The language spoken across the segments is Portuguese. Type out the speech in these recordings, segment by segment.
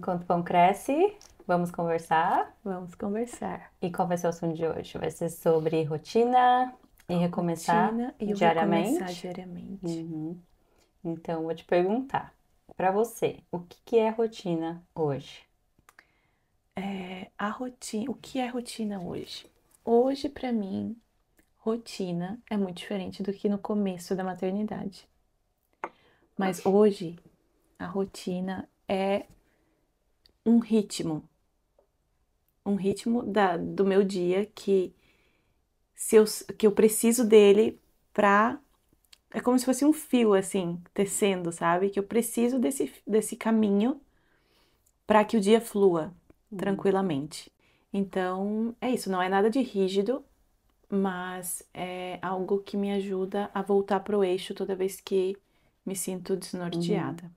Enquanto o pão cresce, vamos conversar. Vamos conversar. E qual vai ser o assunto de hoje? Vai ser sobre rotina e recomeçar Rotina e o recomeçar diariamente. diariamente. Uhum. Então, vou te perguntar, para você, o que que é rotina hoje? A rotina, o que é rotina hoje? Hoje, para mim, rotina é muito diferente do que no começo da maternidade. Mas hoje, a rotina é um ritmo, do meu dia que eu preciso dele pra. É como se fosse um fio, assim, tecendo, sabe? Que eu preciso desse caminho para que o dia flua Hum. tranquilamente. Então, é isso, não é nada de rígido, mas é algo que me ajuda a voltar pro eixo toda vez que me sinto Uhum. desnorteada.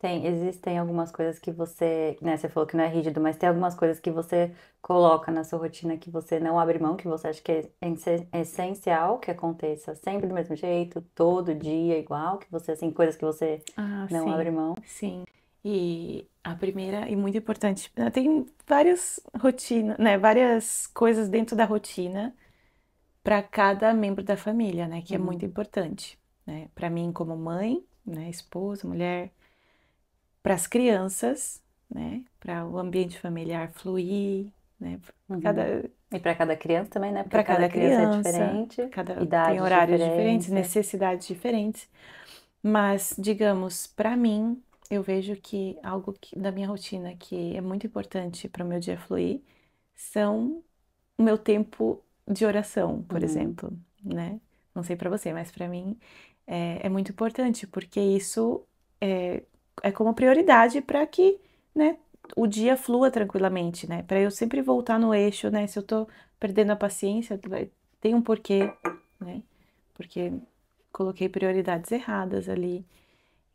Existem algumas coisas que você, né, você falou que não é rígido, mas tem algumas coisas que você coloca na sua rotina que você não abre mão, que você acha que é essencial que aconteça sempre do mesmo jeito, todo dia igual, que você, assim, coisas que você Ah, não abre sim, mão. sim. E a primeira, e muito importante, tem várias rotinas, né? Várias coisas dentro da rotina para cada membro da família, né? Que é Uhum. muito importante, né? Para mim, como mãe, né? Esposa, mulher, para as crianças, né? Para o ambiente familiar fluir, né? Uhum. Cada, E para cada criança também, né? Porque para cada cada criança é criança, diferente, tem idades horários diferentes, diferentes. necessidades diferentes. Mas, digamos, para mim, eu vejo que da minha rotina que é muito importante para o meu dia fluir são o meu tempo de oração, por Uhum. exemplo, né? Não sei para você, mas para mim é muito importante, porque isso é, é como prioridade para que, né, o dia flua tranquilamente, né? Para eu sempre voltar no eixo, né? Se eu tô perdendo a paciência, tem um porquê, né? Porque coloquei prioridades erradas ali.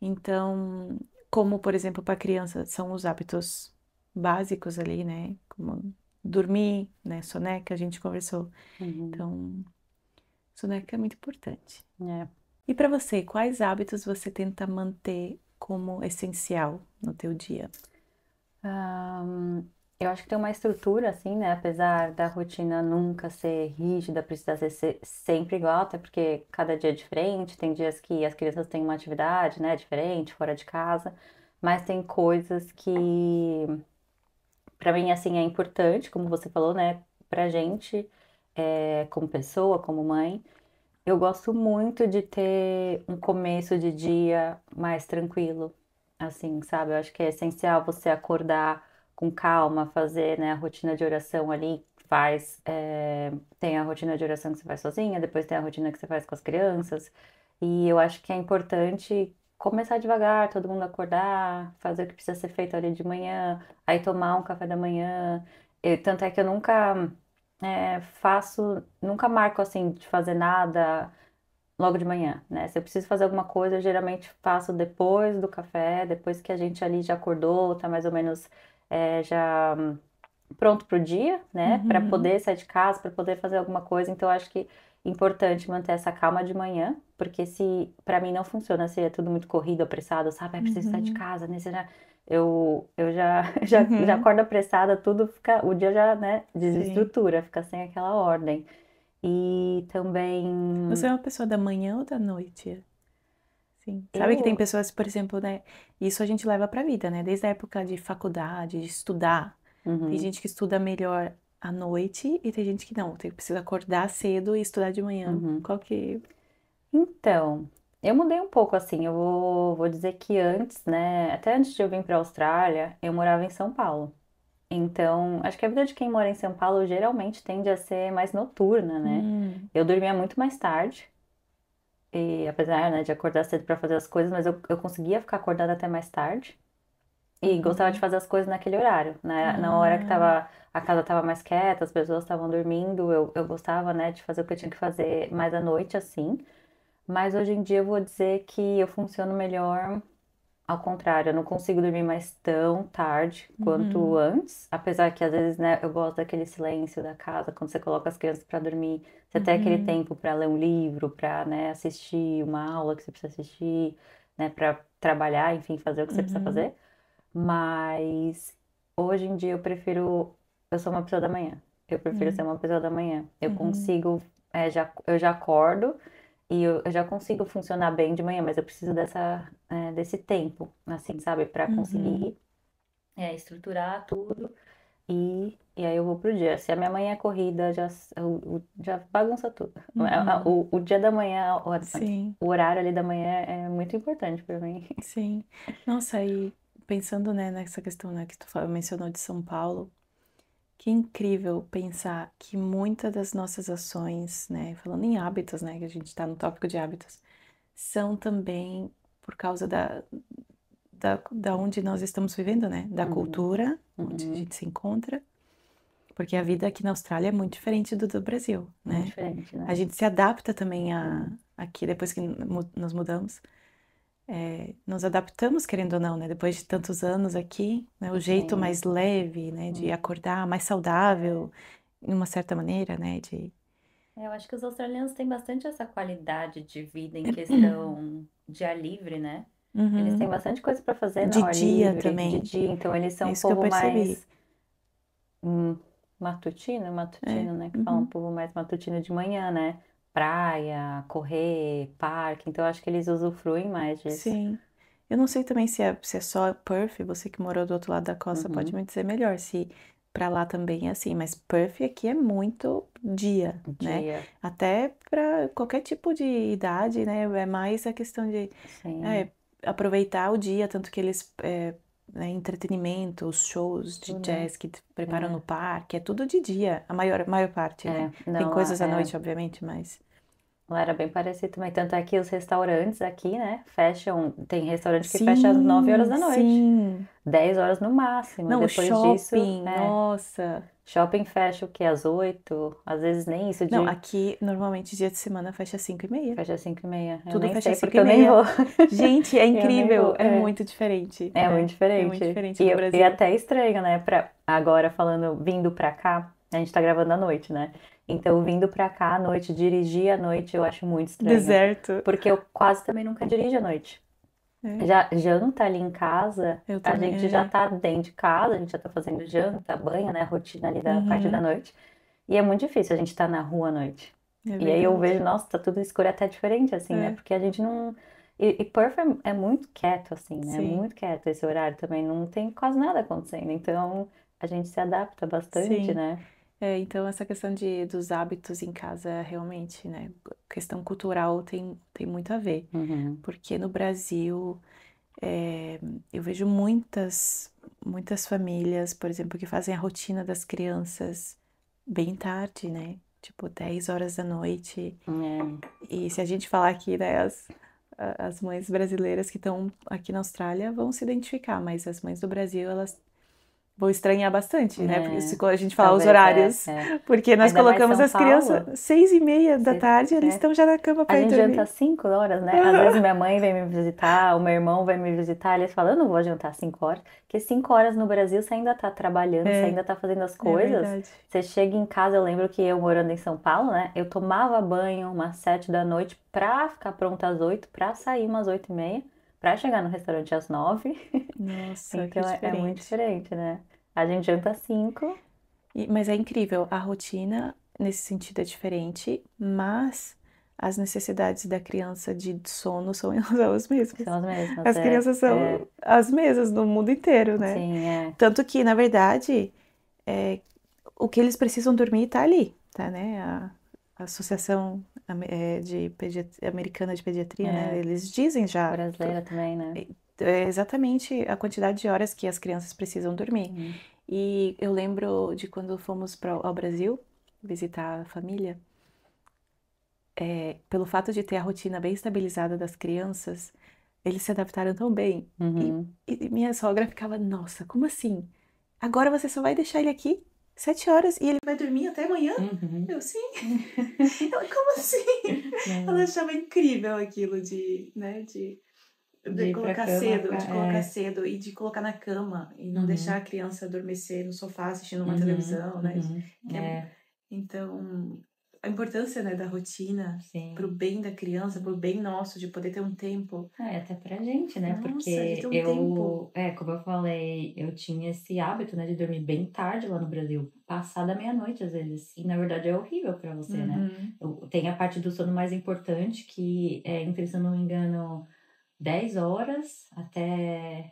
Então, como por exemplo para criança são os hábitos básicos ali, né? Como dormir, né? Soneca, a gente conversou. Uhum. Então, soneca é muito importante. É. E para você, quais hábitos você tenta manter como essencial no teu dia? Ahn, eu acho que tem uma estrutura, assim, né? Apesar da rotina nunca ser rígida, precisa ser sempre igual, até porque cada dia é diferente. Tem dias que as crianças têm uma atividade, né, diferente, fora de casa. Mas tem coisas que, pra mim, assim, é importante, como você falou, né? Pra gente, como pessoa, como mãe. Eu gosto muito de ter um começo de dia mais tranquilo, assim, sabe? Eu acho que é essencial você acordar com calma, fazer, né, a rotina de oração ali, tem a rotina de oração que você faz sozinha, depois tem a rotina que você faz com as crianças, e eu acho que é importante começar devagar, todo mundo acordar, fazer o que precisa ser feito ali de manhã, aí tomar um café da manhã. Tanto é que eu nunca nunca marco assim de fazer nada logo de manhã, né? Se eu preciso fazer alguma coisa, eu geralmente faço depois do café, depois que a gente ali já acordou, tá mais ou menos já pronto pro dia, né? Para Uhum, poder sair de casa, para poder fazer alguma coisa. Então, eu acho que é importante manter essa calma de manhã, porque se para mim não funciona, se é tudo muito corrido, apressado, sabe? Preciso sair de uhum, casa, né? Eu já, já uhum. acordo apressada, tudo fica, o dia já, né, Sim. desestrutura, fica sem aquela ordem. E Você também é uma pessoa da manhã ou da noite? Sim. Sabe que tem eu. pessoas, por exemplo, né? Isso a gente leva pra vida, né? Desde a época de faculdade, de estudar. Tem Uhum, gente que estuda melhor à noite e tem gente que não, tem precisa acordar cedo e estudar de manhã. uhum. Qual que. Então, eu mudei um pouco assim. Vou dizer que antes, né? Até antes de eu vir para a Austrália, eu morava em São Paulo. Então, acho que a vida de quem mora em São Paulo geralmente tende a ser mais noturna, né? Hum, Eu dormia muito mais tarde, e apesar, né, de acordar cedo para fazer as coisas, mas eu conseguia ficar acordada até mais tarde. E gostava de uhum. fazer as coisas naquele horário, né? Na hora que Ah, a casa tava mais quieta, as pessoas estavam dormindo, eu gostava, né, de fazer o que eu tinha que fazer mais à noite, assim. Mas hoje em dia eu vou dizer que eu funciono melhor ao contrário, eu não consigo dormir mais tão tarde quanto uhum, antes, apesar que às vezes, né, eu gosto daquele silêncio da casa, quando você coloca as crianças para dormir, você tem aquele uhum, tempo para ler um livro, para, né, assistir uma aula que você precisa assistir, né, para trabalhar, enfim, fazer o que você precisa uhum. fazer. Mas hoje em dia eu sou uma pessoa da manhã. Eu prefiro ser Hum, uma pessoa da manhã. Eu uhum, consigo, eu já acordo e eu já consigo funcionar bem de manhã, mas eu preciso desse tempo, assim, sabe, para uhum, conseguir estruturar tudo e aí eu vou pro dia. Se a minha manhã é corrida, já bagunça tudo. uhum. O dia da manhã, Sim, o horário ali da manhã é muito importante para mim. sim. Nossa, e pensando, né, nessa questão, né, que mencionou de São Paulo, que incrível pensar que muitas das nossas ações, né, falando em hábitos, né, que a gente está no tópico de hábitos, são também por causa da onde nós estamos vivendo, né, da Uhum, cultura onde a uhum. gente se encontra, porque a vida aqui na Austrália é muito diferente do Brasil, Muito né? diferente, A né? gente se adapta também Sim, aqui depois que nós mudamos. Nos adaptamos, querendo ou não, né? Depois de tantos anos aqui, né? O jeito sim. mais leve, né? De Uhum. acordar, mais saudável, de uma certa maneira, né? De... Eu acho que os australianos têm bastante essa qualidade de vida em questão de ar livre, né? Eles têm Uhum. bastante coisa para fazer no De ar dia livre, de também. dia, então eles É são um isso que eu povo percebi. mais É. matutino, né? Que fala um Uhum. povo mais matutino de manhã, né? Praia, correr, parque, então eu acho que eles usufruem mais disso. Sim. Eu não sei também se é só Perth, você que morou do outro lado da costa pode Uhum. me dizer melhor, se pra lá também é assim, mas Perth aqui é muito dia, né? Dia, Até pra qualquer tipo de idade, né? É mais a questão de sim, é, aproveitar o dia, tanto que eles né, entretenimento, os shows de tudo, jazz que preparam no é. parque, é tudo de dia, maior parte, né? Tem Não, coisas à noite, obviamente, mas lá era bem parecido também. Tanto é que os restaurantes aqui, né, fecham. Tem restaurante que fecha às 9 horas sim, da noite, sim. 10 horas no máximo. Não, o Depois disso, shopping, nossa. shopping fecha o quê? Às 8, às vezes nem isso, Não, aqui normalmente dia de semana fecha 5:30. fecha às 5:30. Eu Tudo nem fecha sei cinco porque e eu nem meia. vou. Gente, é Eu nem incrível, vou, é muito diferente, É muito né? É muito diferente. diferente do E Brasil. até estranho, né? Agora falando, vindo pra cá, a gente tá gravando à noite, né? Então, vindo pra cá à noite, dirigir à noite, eu acho muito estranho. Deserto. Porque eu quase também nunca dirijo à noite. É, Já janta ali em casa, eu a também. gente já É. tá dentro de casa, a gente já tá fazendo janta, banho, né? A rotina ali da parte da Uhum, noite. E é muito difícil a gente estar na rua à noite. é E aí eu verdade. vejo, nossa, tá tudo escuro, é até diferente, assim, né? É, Porque a gente não. E Perth é muito quieto, assim, né? sim, Muito quieto esse horário também, não tem quase nada acontecendo. Então a gente se adapta bastante, sim. né? É, então essa questão dos hábitos em casa realmente, né? Questão cultural tem muito a ver. Uhum. Porque no Brasil É, eu vejo muitas famílias, por exemplo, que fazem a rotina das crianças bem tarde, né? Tipo 10 horas da noite. É, E se a gente falar aqui, né, as mães brasileiras que estão aqui na Austrália vão se identificar, mas as mães do Brasil, elas vou estranhar bastante, né? Porque se é, a gente falar os talvez horários, é. porque nós Ainda mais colocamos São as crianças Paulo. 6:30 da Você- tarde, eles é, estão já na cama A para ir gente janta dormir. às 5 horas, né? Às vezes minha mãe vem me visitar, o meu irmão vem me visitar, eles falam, eu não vou jantar às 5 horas, porque 5 horas no Brasil você ainda tá trabalhando, você É, ainda tá fazendo as é coisas. verdade. Você chega em casa, eu lembro que eu morando em São Paulo, né? Eu tomava banho umas 7 da noite pra ficar pronta às 8, pra sair umas 8:30, pra chegar no restaurante às 9. Nossa, que Então é muito diferente. diferente, né? A gente janta às 5. Mas é incrível, a rotina nesse sentido é diferente, mas as necessidades da criança de sono são as mesmas. São as mesmas, As crianças são as mesmas no mundo inteiro, né? sim, Tanto que, na verdade, é, o que eles precisam dormir tá ali, tá, né? A Associação Americana de Pediatria, né? é, Eles dizem já brasileira também, né? exatamente a quantidade de horas que as crianças precisam dormir. Sim. E eu lembro de quando fomos ao Brasil visitar a família, pelo fato de ter a rotina bem estabilizada das crianças, eles se adaptaram tão bem. E, Uhum. e minha sogra ficava, nossa, como assim? Agora você só vai deixar ele aqui 7 horas e ele vai dormir até amanhã? Uhum. Eu, sim. Ela, como assim? Ela Não, achava incrível aquilo de, né, de de ir pra colocar cama, cedo, de colocar é. cedo e de colocar na cama e não deixar a Uhum. criança adormecer no sofá assistindo uma Uhum. televisão, né? Uhum. Que é- É. então, a importância, né, da rotina pro Sim. bem da criança, pro bem nosso, de poder ter um tempo. Até pra gente, né? Nossa, de ter Porque um tempo. como eu falei, eu tinha esse hábito, né, de dormir bem tarde lá no Brasil, passada meia-noite às vezes. E na verdade é horrível pra você, né? Uhum. Tem a parte do sono mais importante, que é entre, se eu não me engano, 10 horas até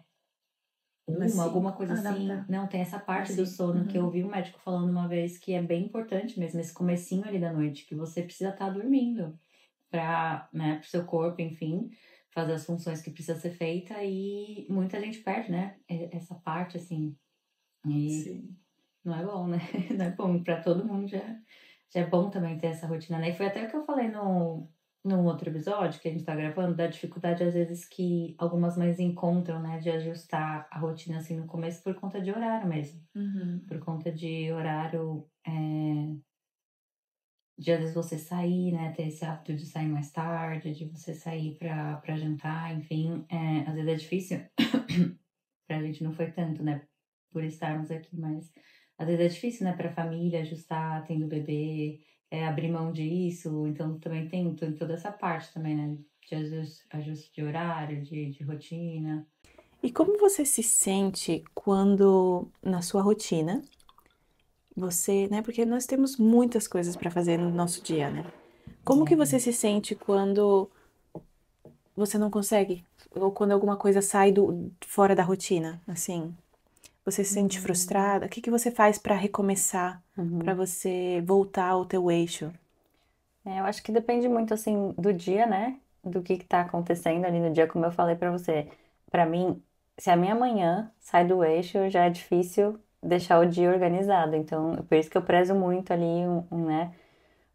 Umas alguma 5. coisa Ah, dá, assim. dá. Não, tem essa parte do Assim. sono que eu Uhum. ouvi um médico falando uma vez que é bem importante mesmo, esse comecinho ali da noite, que você precisa estar dormindo para, né, pro seu corpo, enfim, fazer as funções que precisa ser feita, e muita gente perde, né, essa parte, assim, e Sim. não é bom, né? Não é bom, para todo mundo já é bom também ter essa rotina, né? E foi até o que eu falei num outro episódio que a gente tá gravando, da dificuldade às vezes que algumas mães encontram, né, de ajustar a rotina assim no começo por conta de horário mesmo. Uhum. Por conta de horário, de às vezes você sair, né, ter esse hábito de sair mais tarde, de você sair pra jantar, enfim, às vezes é difícil, pra gente não foi tanto, né, por estarmos aqui, mas às vezes é difícil, né, pra família ajustar, tendo bebê, abrir mão disso, então também tem toda essa parte também, né, de ajuste de horário, de rotina. E como você se sente quando na sua rotina você, né, porque nós temos muitas coisas para fazer no nosso dia, né? Como que você É. se sente quando você não consegue ou quando alguma coisa sai do fora da rotina, assim? Você se sente Hum, frustrada? O que que você faz para recomeçar, para uhum. você voltar ao teu eixo? Eu acho que depende muito, assim, do dia, né? Do que tá acontecendo ali no dia, como eu falei pra você. Pra mim, se a minha manhã sai do eixo, já é difícil deixar o dia organizado. Então, por isso que eu prezo muito ali, né?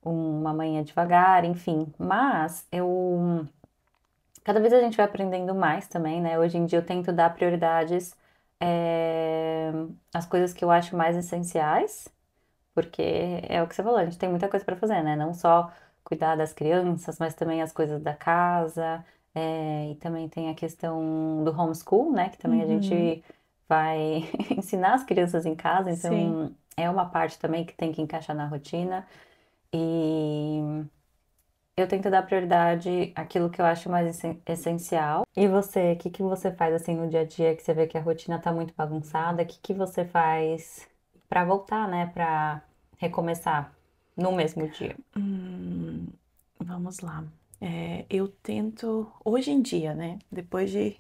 Uma manhã devagar, enfim. Mas cada vez a gente vai aprendendo mais também, né? Hoje em dia eu tento dar prioridades, às coisas que eu acho mais essenciais. Porque é o que você falou, a gente tem muita coisa para fazer, né? Não só cuidar das crianças, mas também as coisas da casa, e também tem a questão do homeschool, né? Que também a Uhum, gente vai ensinar as crianças em casa, sim. então é uma parte também que tem que encaixar na rotina. E eu tento dar prioridade àquilo que eu acho mais essencial. E você, o que que você faz assim no dia a dia que você vê que a rotina tá muito bagunçada? O que que você faz para voltar, né, para recomeçar no mesmo dia? Hum, vamos lá. Eu tento, hoje em dia, né? Depois de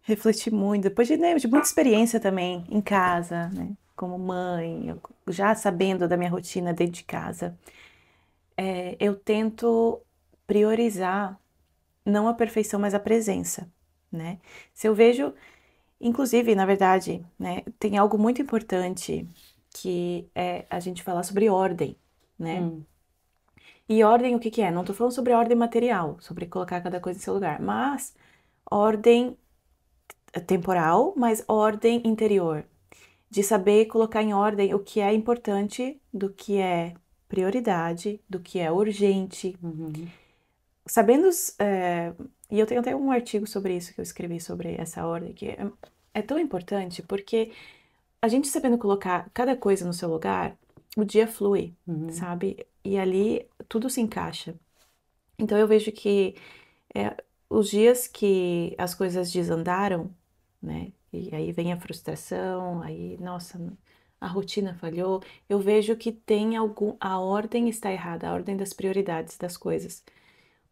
refletir muito, depois de, né, de muita experiência também em casa, né? Como mãe, já sabendo da minha rotina dentro de casa, eu tento priorizar não a perfeição, mas a presença, né? Se eu vejo, inclusive, na verdade, né, tem algo muito importante que é a gente falar sobre ordem, né? Hum, E ordem, o que que é? Não tô falando sobre ordem material, sobre colocar cada coisa em seu lugar, mas ordem temporal, mas ordem interior, de saber colocar em ordem o que é importante, do que é prioridade, do que é urgente, uhum, sabendo, e eu tenho até um artigo sobre isso que eu escrevi sobre essa ordem, que é tão importante porque a gente sabendo colocar cada coisa no seu lugar, o dia flui, uhum, sabe? E ali tudo se encaixa. Então eu vejo que é, os dias que as coisas desandaram, né? E aí vem a frustração, aí, nossa, a rotina falhou. Eu vejo que tem a ordem está errada, a ordem das prioridades das coisas.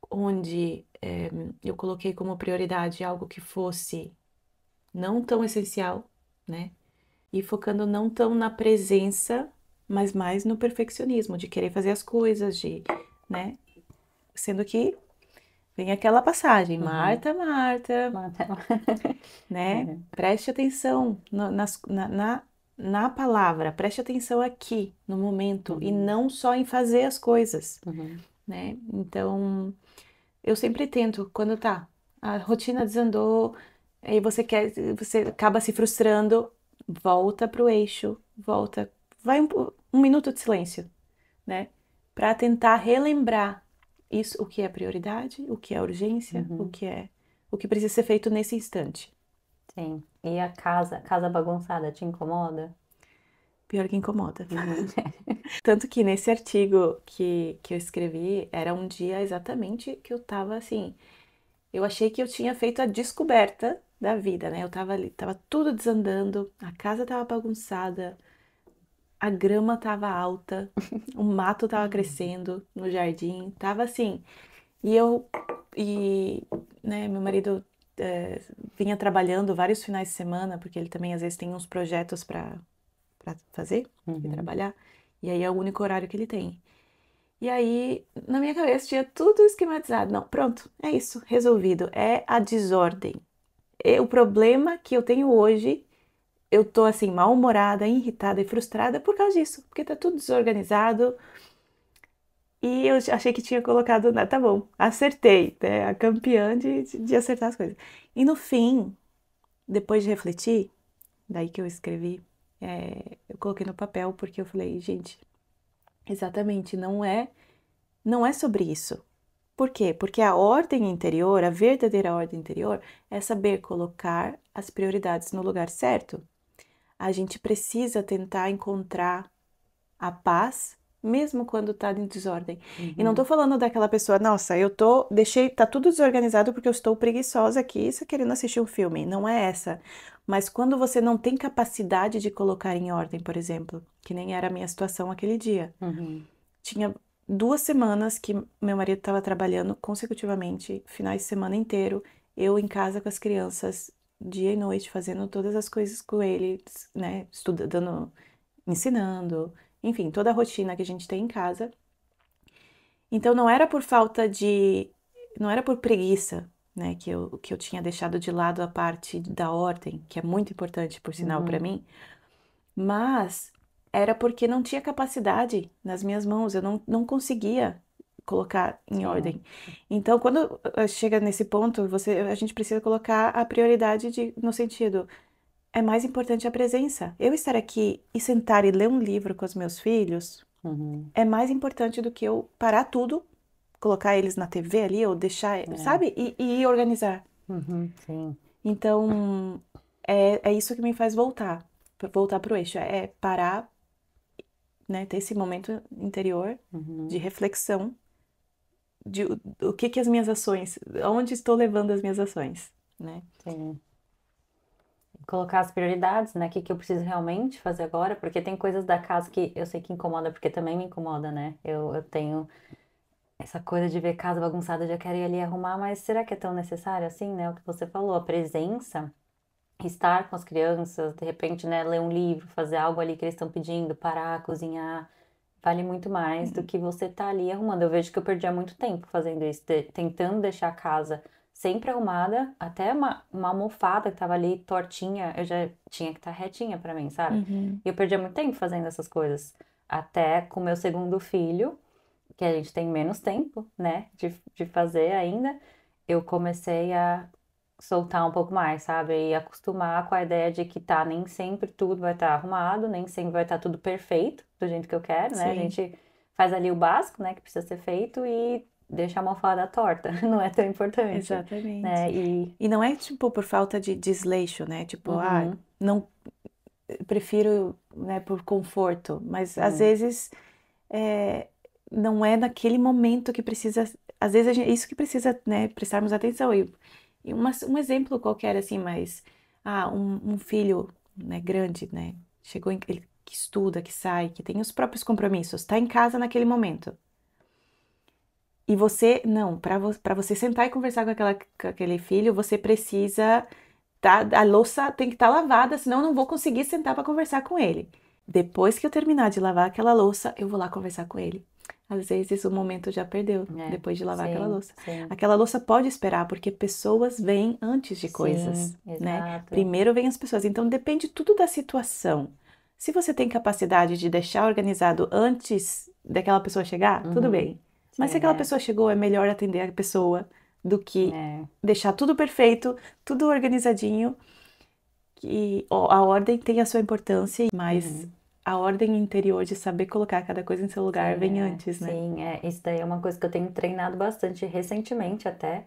Onde eu coloquei como prioridade algo que fosse não tão essencial, né? E focando não tão na presença, mas mais no perfeccionismo, de querer fazer as coisas, né? Sendo que vem aquela passagem, uhum. Marta, Marta, Mata- né? É, Preste atenção na palavra, preste atenção aqui, no momento, e uhum, não só em fazer as coisas, uhum, né? Então, eu sempre tento, quando tá, a rotina desandou, aí você acaba se frustrando, volta pro eixo, volta, vai um minuto de silêncio, né? Para tentar relembrar isso, o que é prioridade, o que é urgência, uhum. o que precisa ser feito nesse instante. Sim. E a casa bagunçada te incomoda? Pior que incomoda. Uhum. Tanto que nesse artigo que eu escrevi, era um dia exatamente que eu tava assim. Eu achei que eu tinha feito a descoberta da vida, né? Eu tava ali, tava tudo desandando, a casa tava bagunçada, a grama tava alta, o mato tava crescendo no jardim, tava assim. E eu, e, né, meu marido vinha trabalhando vários finais de semana, porque ele também às vezes tem uns projetos para fazer e Uhum. trabalhar, e aí é o único horário que ele tem. E aí, na minha cabeça, tinha tudo esquematizado. Não, pronto, é isso, resolvido. É a desordem. O problema que eu tenho hoje, eu tô assim, mal-humorada, irritada e frustrada por causa disso, porque tá tudo desorganizado. E eu achei que tinha colocado, né, tá bom, acertei, né, a campeã de acertar as coisas. E no fim, depois de refletir, daí que eu escrevi, eu coloquei no papel porque eu falei, gente, exatamente, não é sobre isso. Por quê? Porque a ordem interior, a verdadeira ordem interior, é saber colocar as prioridades no lugar certo. A gente precisa tentar encontrar a paz, mesmo quando tá em desordem. E não tô Uhum. falando daquela pessoa, nossa, tá tudo desorganizado porque eu estou preguiçosa aqui, só querendo assistir um filme. Não é essa. Mas quando você não tem capacidade de colocar em ordem, por exemplo, que nem era a minha situação aquele dia. Uhum. Tinha 2 semanas que meu marido estava trabalhando consecutivamente, finais de semana inteiro, eu em casa com as crianças, dia e noite, fazendo todas as coisas com eles, né, estudando, ensinando, enfim, toda a rotina que a gente tem em casa. Então não era por não era por preguiça, né, que eu tinha deixado de lado a parte da ordem, que é muito importante, por sinal, para Uhum. mim, mas era porque não tinha capacidade nas minhas mãos, eu não conseguia colocar em Sim. ordem. Então, quando chega nesse ponto, a gente precisa colocar a prioridade no sentido, é mais importante a presença. Eu estar aqui e sentar e ler um livro com os meus filhos Uhum. é mais importante do que eu parar tudo, colocar eles na TV ali, ou deixar, É. sabe? E organizar. Uhum. Sim. Então, é isso que me faz voltar pro eixo, é parar, né, ter esse momento interior de Uhum. reflexão de o que as minhas ações, aonde estou levando as minhas ações, né? Sim. Colocar as prioridades, né? O que que eu preciso realmente fazer agora? Porque tem coisas da casa que eu sei que incomoda, porque também me incomoda, né? Eu tenho essa coisa de ver casa bagunçada, eu já quero ir ali arrumar, mas será que é tão necessário assim, né? O que você falou, a presença, estar com as crianças, de repente, né? Ler um livro, fazer algo ali que eles estão pedindo, parar, cozinhar, vale muito mais do Uhum. que você tá ali arrumando. Eu vejo que eu perdia muito tempo fazendo isso, tentando deixar a casa sempre arrumada, até uma almofada que tava ali tortinha, eu já tinha que estar retinha pra mim, sabe? Uhum. E eu perdia muito tempo fazendo essas coisas. Até com meu segundo filho, que a gente tem menos tempo, né, de fazer ainda, eu comecei a soltar um pouco mais, sabe? E acostumar com a ideia de que tá, nem sempre tudo vai estar arrumado, nem sempre vai estar tudo perfeito, do jeito que eu quero, né? A Sim, gente faz ali o básico, né, que precisa ser feito e deixa a almofada torta, não é tão importante, exatamente. né? E E não é tipo por falta de desleixo, né? Tipo, uhum, não prefiro, né, por conforto, mas às sim, vezes é, não é naquele momento que precisa, às vezes é isso que precisa, né, prestarmos atenção. E um exemplo qualquer assim, mas um filho, né, grande, né, ele que estuda, que sai, que tem os próprios compromissos, está em casa naquele momento. E você, não, para você sentar e conversar com aquele filho, você precisa a louça tem que estar lavada, senão eu não vou conseguir sentar para conversar com ele. Depois que eu terminar de lavar aquela louça, eu vou lá conversar com ele. Às vezes o momento já perdeu, é, depois de lavar aquela sim, louça. sim, Aquela louça pode esperar, porque pessoas vêm antes de coisas, sim, né? exato, Primeiro vêm as pessoas, então depende tudo da situação. Se você tem capacidade de deixar organizado antes daquela pessoa chegar, tudo uhum, bem. Mas se sim, aquela pessoa chegou, é melhor atender a pessoa do que é, deixar tudo perfeito, tudo organizadinho, que a ordem tem a sua importância, mas uhum. a ordem interior de saber colocar cada coisa em seu lugar vem antes, né? Sim, isso daí é uma coisa que eu tenho treinado bastante recentemente até,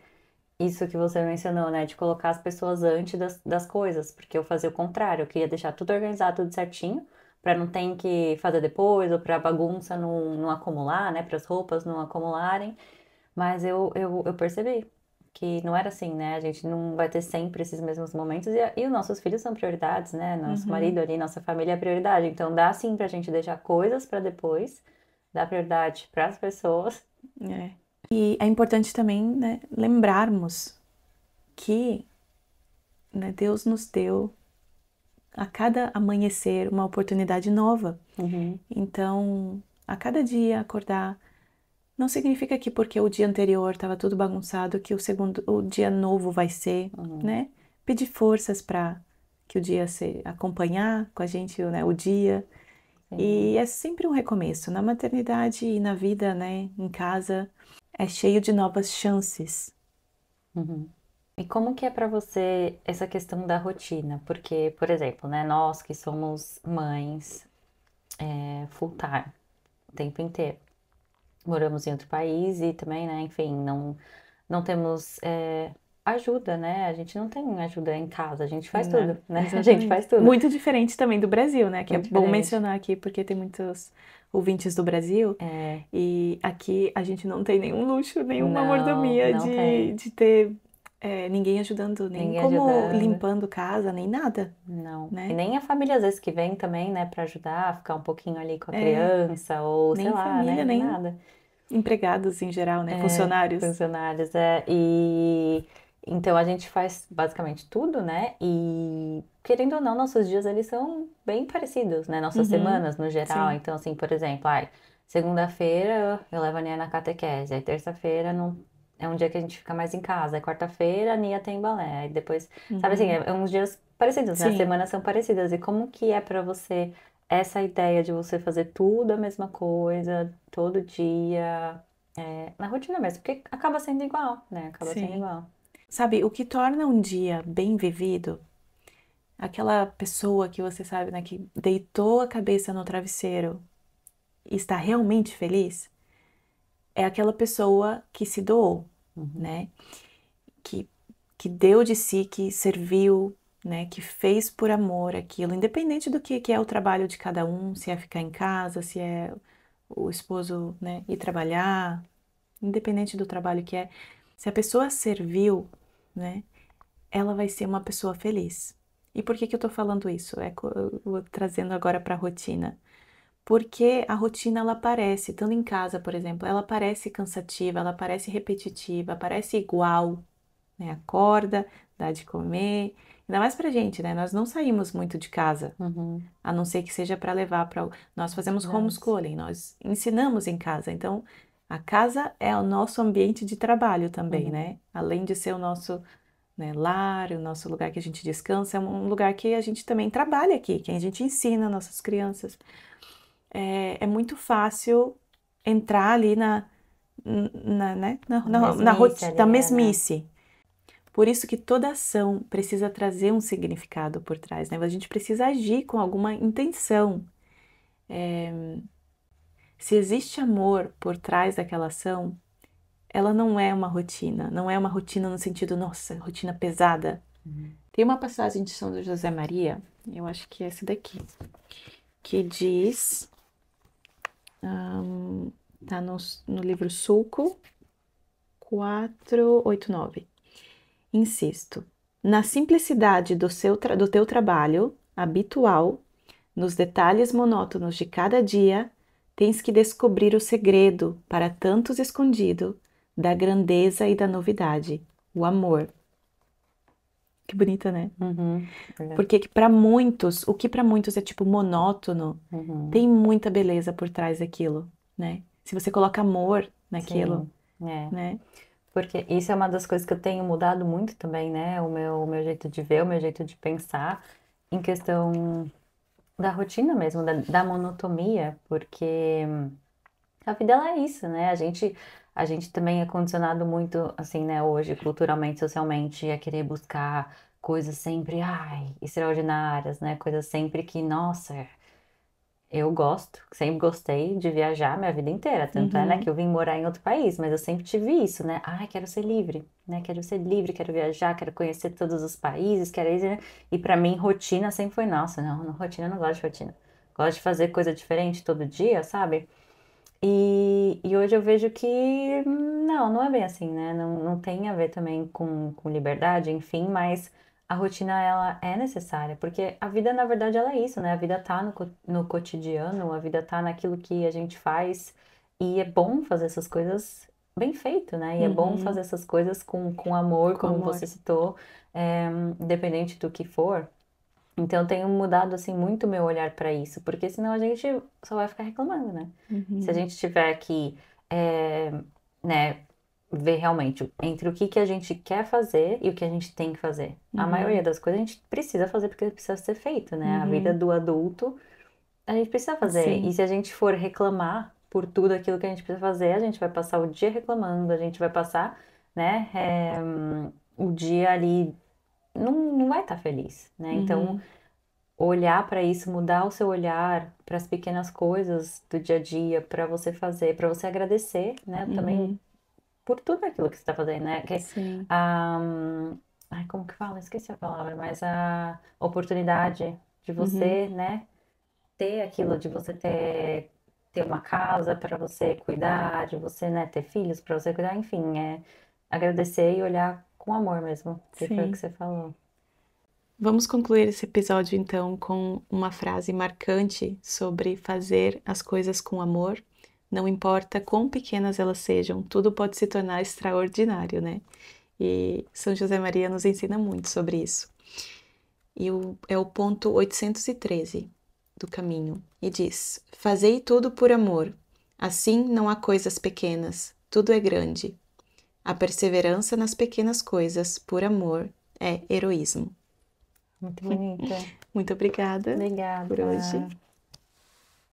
isso que você mencionou, né, de colocar as pessoas antes das coisas, porque eu fazia o contrário, eu queria deixar tudo organizado, tudo certinho, para não ter que fazer depois, ou para a bagunça não acumular, né? Para as roupas não acumularem. Mas eu percebi que não era assim, né? A gente não vai ter sempre esses mesmos momentos e os nossos filhos são prioridades, né? Nosso Uhum. marido ali, nossa família é prioridade. Então dá sim pra gente deixar coisas para depois, dar prioridade para as pessoas. É. E é importante também, né, lembrarmos que, né, Deus nos deu a cada amanhecer uma oportunidade nova. Uhum, Então, a cada dia acordar não significa que porque o dia anterior estava tudo bagunçado que o dia novo vai ser, uhum, né? Pedir forças para que o dia se acompanhar com a gente, né, o dia. sim, E é sempre um recomeço. Na maternidade e na vida, né, em casa, é cheio de novas chances. uhum. E como que é para você essa questão da rotina? Porque, por exemplo, né, nós que somos mães full time, o tempo inteiro, moramos em outro país e também, né, enfim, não temos ajuda, né? A gente não tem ajuda em casa, a gente faz Né? tudo, né? A gente Exatamente. faz tudo. Muito diferente também do Brasil, né? Que é Muito bom diferente. mencionar aqui porque tem muitos ouvintes do Brasil É, e aqui a gente não tem nenhum luxo, nenhuma não, mordomia não tem. de ter ninguém ajudando, nem Ninguém como ajudando. limpando casa, nem nada, Não. E né? nem a família às vezes que vem também, né, pra ajudar, ficar um pouquinho ali com a É, criança, ou sei nem lá, né? família, nem Nada. empregados em geral, né? Funcionários. Funcionários, e então a gente faz basicamente tudo, né? E querendo ou não, nossos dias eles são bem parecidos, né? Nossas Uhum, semanas no geral. sim. Então, assim, por exemplo, segunda-feira eu levo a Nia na catequese, aí terça-feira não é um dia que a gente fica mais em casa, aí quarta-feira a Nia tem balé, aí depois, sabe assim, Uhum, é uns dias parecidos, né? As sim. semanas são parecidas. E como que é pra você essa ideia de você fazer tudo a mesma coisa, todo dia? Na rotina mesmo, porque acaba sendo igual, né? Acaba sendo Sim. igual. Sabe, o que torna um dia bem vivido, aquela pessoa que você sabe, né, que deitou a cabeça no travesseiro e está realmente feliz, é aquela pessoa que se doou, Uhum, né? Que, que deu de si, que serviu, né? Que fez por amor aquilo, independente do que é o trabalho de cada um, se é ficar em casa, se é o esposo, né, ir trabalhar, independente do trabalho que é, se a pessoa serviu, né? Ela vai ser uma pessoa feliz. E por que que eu tô falando isso? Eu vou trazendo agora para a rotina. Porque a rotina ela parece, estando em casa, por exemplo, ela parece cansativa, ela parece repetitiva, parece igual, né? Acorda, dá de comer. Ainda mais pra gente, né? Nós não saímos muito de casa, uhum, a não ser que seja para levar para. Nós fazemos verdade. homeschooling, nós ensinamos em casa. Então, a casa é o nosso ambiente de trabalho também, Uhum, né? Além de ser o nosso, né, lar, o nosso lugar que a gente descansa, é um lugar que a gente também trabalha aqui, que a gente ensina nossas crianças. É muito fácil entrar ali né, a mesmice na ali, né? mesmice. Por isso que toda ação precisa trazer um significado por trás, né? A gente precisa agir com alguma intenção. Se existe amor por trás daquela ação, ela não é uma rotina, não é uma rotina no sentido, nossa, rotina pesada. Uhum, Tem uma passagem de São José Maria, eu acho que é esse daqui, que diz, tá no livro Sulco 489. Insisto, na simplicidade do teu trabalho habitual, nos detalhes monótonos de cada dia, tens que descobrir o segredo, para tantos escondido, da grandeza e da novidade, o amor. Que bonita, né? uhum, verdade. Porque para muitos, o que para muitos é tipo monótono, Uhum, tem muita beleza por trás daquilo, né? Se você coloca amor naquilo, sim, é. né? Porque isso é uma das coisas que eu tenho mudado muito também, né? O meu jeito de ver, o meu jeito de pensar, em questão da rotina mesmo, da monotonia, porque a vida ela é isso, né? A gente também é condicionado muito, assim, né, hoje, culturalmente, socialmente, a querer buscar coisas sempre, ai, extraordinárias, né? Coisas sempre que, nossa, eu gosto, sempre gostei de viajar minha vida inteira. Tanto é, né, que Uhum. eu vim morar em outro país, mas eu sempre tive isso, né? Ai, quero ser livre, né? Quero ser livre, quero viajar, quero conhecer todos os países, quero ir, né? E pra mim, rotina sempre foi, nossa, não, rotina, eu não gosto de rotina. gosta de fazer coisa diferente todo dia, sabe? E hoje eu vejo que não é bem assim, né? Não tem a ver também com liberdade, enfim, mas a rotina ela é necessária, porque a vida, na verdade, ela é isso, né? A vida tá no cotidiano, a vida tá naquilo que a gente faz, e é bom fazer essas coisas bem feito, né? E é bom fazer Uhum. essas coisas com amor, Com como amor. você citou, independente do que for. Então, eu tenho mudado assim muito meu olhar para isso, porque senão a gente só vai ficar reclamando, né? Se a Uhum. gente tiver que, é, né, ver realmente entre o que a gente quer fazer e o que a gente tem que fazer. A maioria Uhum. das coisas a gente precisa fazer porque precisa ser feito, né? A vida Uhum. do adulto a gente precisa fazer. E Sim. se a gente for reclamar por tudo aquilo que a gente precisa fazer, a gente vai passar o dia reclamando, a gente vai passar, né, o dia ali não vai estar feliz, né? Então Uhum. olhar para isso, mudar o seu olhar para as pequenas coisas do dia a dia, para você fazer, para você agradecer, né? Também Uhum. por tudo aquilo que você está fazendo, né? Que, Sim. a, ai, como que fala? Esqueci a palavra, mas a oportunidade de Uhum. você, né? Ter aquilo, de você ter uma casa para você cuidar, de você, né? Ter filhos para você cuidar, enfim, agradecer e olhar com amor mesmo, que foi o que Sim. você falou. Vamos concluir esse episódio então com uma frase marcante sobre fazer as coisas com amor. Não importa quão pequenas elas sejam, tudo pode se tornar extraordinário, né? E São José Maria nos ensina muito sobre isso. E é o ponto 813 do caminho. E diz: Fazei tudo por amor. Assim não há coisas pequenas, tudo é grande. A perseverança nas pequenas coisas, por amor, é heroísmo. Muito bonita. Muito obrigada por Obrigada. hoje.